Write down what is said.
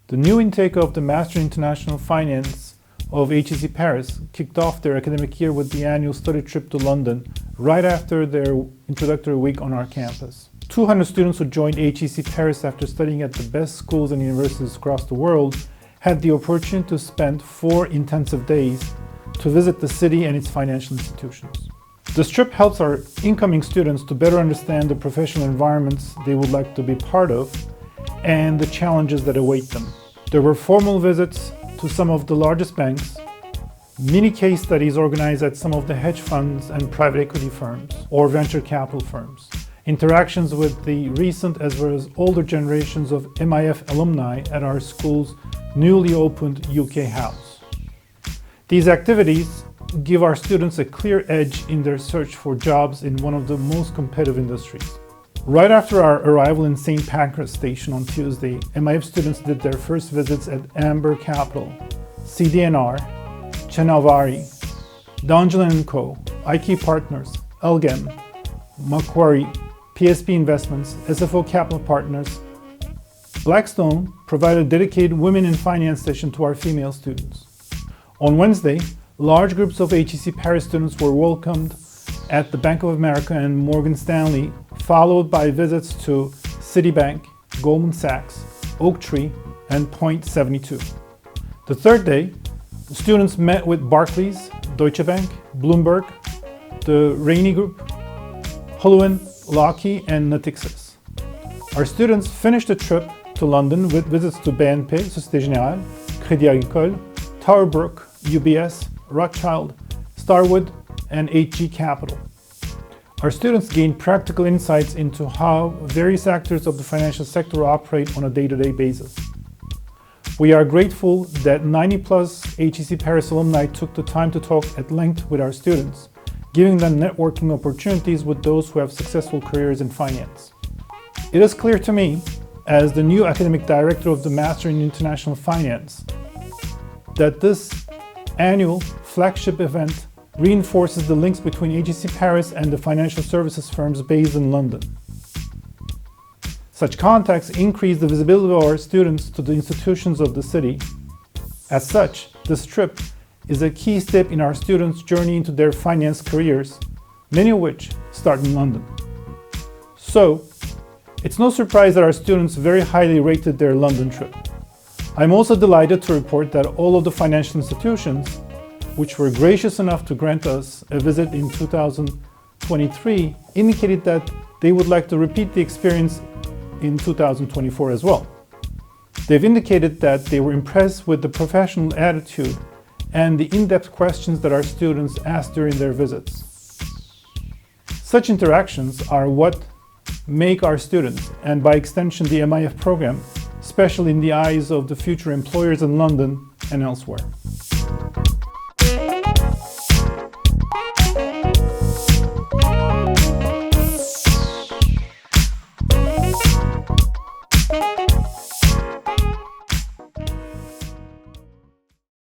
The new intake of the Master in International Finance of HEC Paris kicked off their academic year with the annual study trip to London right after their introductory week on our campus. 200 students who joined HEC Paris after studying at the best schools and universities across the world had the opportunity to spend 4 intensive days to visit the city and its financial institutions. This trip helps our incoming students to better understand the professional environments they would like to be part of and the challenges that await them. There were formal visits to some of the largest banks, mini case studies organized at some of the hedge funds and private equity firms or venture capital firms, interactions with the recent as well as older generations of MIF alumni at our school's newly opened UK house. These activities give our students a clear edge in their search for jobs in one of the most competitive industries. Right after our arrival in St. Pancras Station on Tuesday, MIF students did their first visits at Amber Capital, CDNR, Chenavari, Donjan & Co., IK Partners, Elgem, Macquarie, PSP Investments, SFO Capital Partners. Blackstone provided a dedicated Women in Finance session to our female students. On Wednesday, large groups of HEC Paris students were welcomed at the Bank of America and Morgan Stanley, followed by visits to Citibank, Goldman Sachs, Oaktree, and Point 72. The third day, the students met with Barclays, Deutsche Bank, Bloomberg, the Rainey Group, Huluan, Lockheed, and Natixis. Our students finished the trip to London with visits to BNP, Société Générale, Crédit Agricole, Towerbrook, UBS, Rothschild, Starwood, and HG Capital. Our students gained practical insights into how various actors of the financial sector operate on a day-to-day basis. We are grateful that 90+ HEC Paris alumni took the time to talk at length with our students, giving them networking opportunities with those who have successful careers in finance. It is clear to me, as the new academic director of the Master in International Finance, that this annual flagship event reinforces the links between HEC Paris and the financial services firms based in London. Such contacts increase the visibility of our students to the institutions of the city. As such, this trip is a key step in our students' journey into their finance careers, many of which start in London. So, it's no surprise that our students very highly rated their London trip. I'm also delighted to report that all of the financial institutions, which were gracious enough to grant us a visit in 2023, indicated that they would like to repeat the experience in 2024 as well. They've indicated that they were impressed with the professional attitude and the in-depth questions that our students asked during their visits. Such interactions are what make our students, and by extension the MIF program, special in the eyes of the future employers in London and elsewhere.